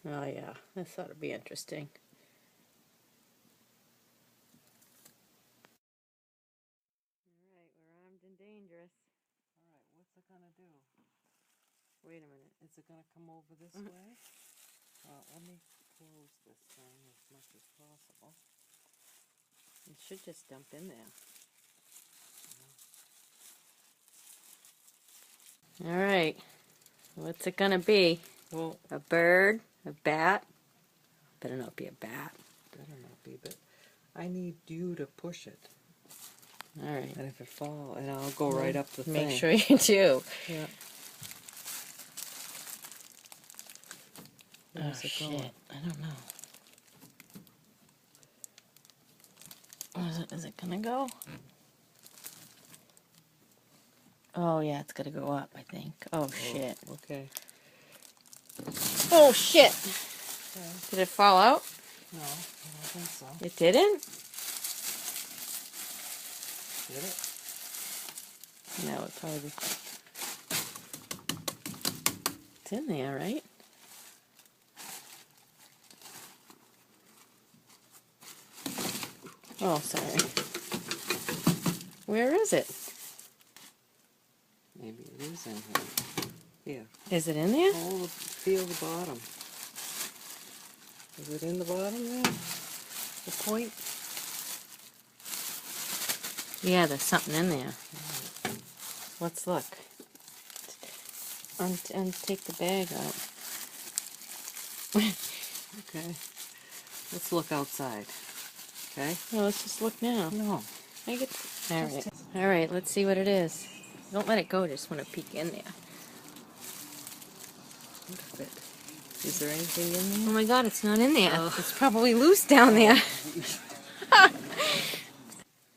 Oh yeah, this ought to be interesting. Alright, we're armed and dangerous. Alright, what's it gonna do? Wait a minute. Is it gonna come over this way? Let me close this thing as much as possible. It should just dump in there. Alright, what's it gonna be? Well, A bird? A bat? Better not be a bat. better not be, but I need you to push it. Alright. And if it falls, and I'll go right up the thing. Make sure you do. Yeah. Oh Where's it going? shit, I don't know. Is it gonna go? Oh yeah, it's gonna go up, I think. Oh shit. Okay. Oh shit! Okay. Did it fall out? No, I don't think so. It didn't? Did it? No, it probably... It's in there, right? Oh, sorry. Where is it? Maybe it is in here. Here. Is it in there? Feel the bottom. Is it in the bottom there? The point? Yeah, there's something in there. Let's look. And take the bag out. Okay. Let's look outside. Okay? No, let's just look now. No. Alright. Alright, let's see what it is. Don't let it go, just want to peek in there. What if it... Is there anything in there? Oh my god, it's not in there. Oh. It's probably loose down there. Is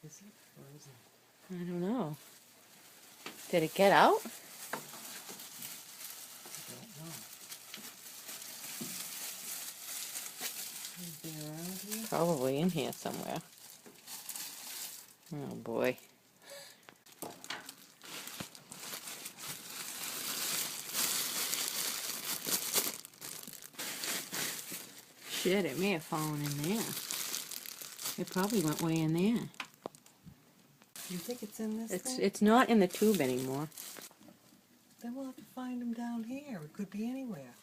it or isn't it? I don't know. Did it get out? I don't know. Anything around here? Probably in here somewhere. Oh boy. Shit, it may have fallen in there. It probably went way in there. You think it's in this thing? It's not in the tube anymore. Then we'll have to find them down here. It could be anywhere.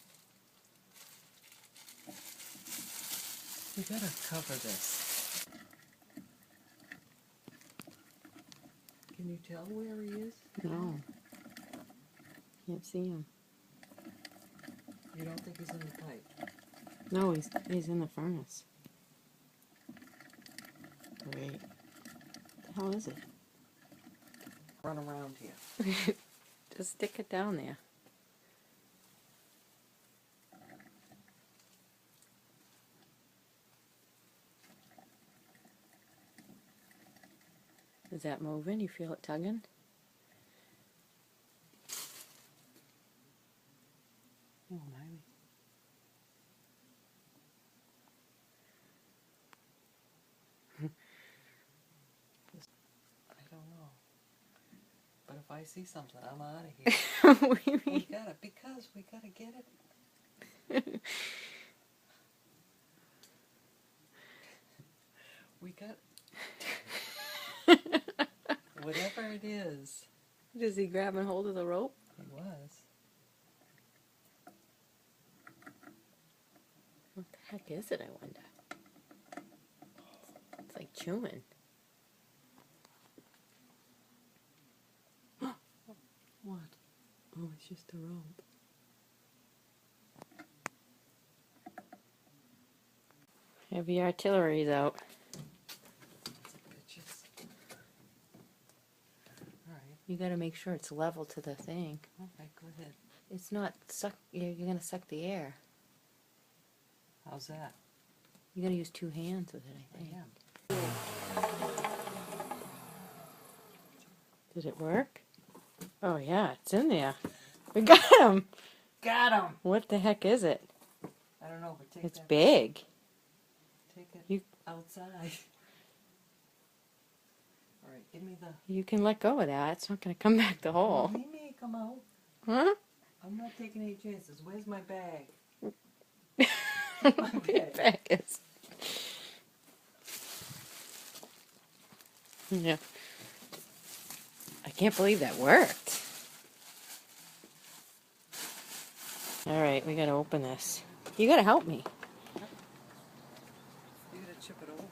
We gotta cover this. Can you tell where he is? No. Can't see him. You don't think he's in the pipe? No, he's in the furnace. Great. What the hell is it? Run around here. Just stick it down there. Is that moving? You feel it tugging? Oh, maybe. I don't know. But if I see something, I'm out of here. What do you mean? Because we gotta get it. We got... Whatever it is. Is he grabbing hold of the rope? He was. What the heck is it, I wonder? It's like chewing. What? Oh, it's just a rope. Heavy artillery's out. Bitches. Alright. You gotta make sure it's level to the thing. Okay, go ahead. It's not suck. You're gonna suck the air. How's that? You gotta use two hands with it, I think. Yeah. Did it work? Oh yeah, it's in there. We got him. Got him! What the heck is it? I don't know, but take It's that. big. Take it You- outside. Alright, give me the... You can let go of that. It's not gonna come back the hole. He may come out. Huh? I'm not taking any chances. Where's my bag? Big bag is. Yeah. I can't believe that worked. Alright, we gotta open this. You gotta help me. You gotta chip it over.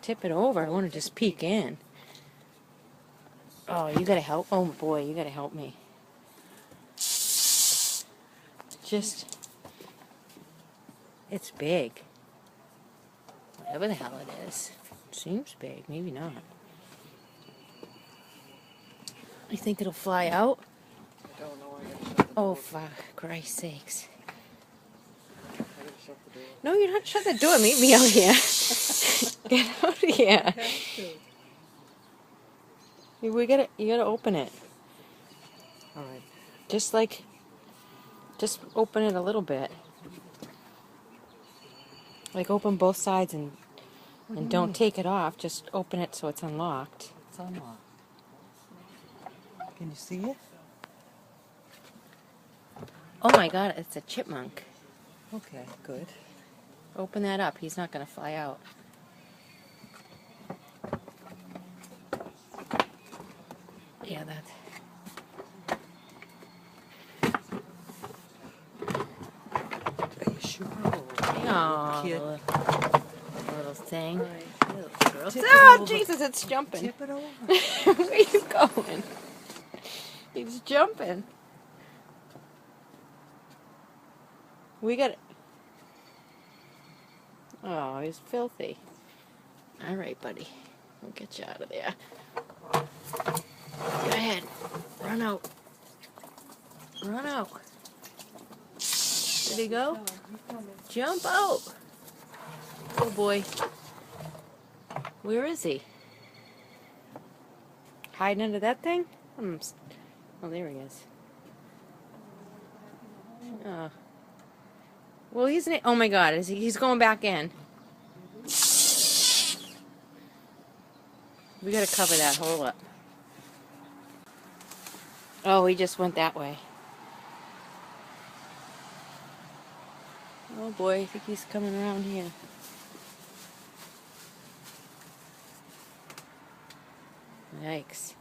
Tip it over. I want to just peek in. Oh, you gotta help. Oh boy, you gotta help me. Just. It's big. Whatever the hell it is. Seems big. Maybe not. You think it'll fly out? I don't know. I gotta shut the door. Oh, for Christ's sakes. I gotta shut the door. No, you don't shut the door. Meet me out here. Get out of here. You gotta open it. Alright. Just open it a little bit. Like open both sides and don't take it off. Just open it so it's unlocked. It's unlocked. Can you see it? Oh my God, it's a chipmunk. Okay, good. Open that up. He's not gonna fly out. Yeah, that. Are you sure? Oh, Kid. little thing. Alright, Little girl. Tip it Oh, over. Jesus, it's jumping. Tip it over. Where are you going? He's jumping. We got. Oh, he's filthy. All right, buddy. We'll get you out of there. Go ahead. Run out. Run out. Did he go? Jump out. Oh boy. Where is he? Hiding under that thing? Oh, there he is. Oh. Well, oh my God, he's going back in. We gotta cover that hole up. Oh, he just went that way. Oh boy, I think he's coming around here. Yikes.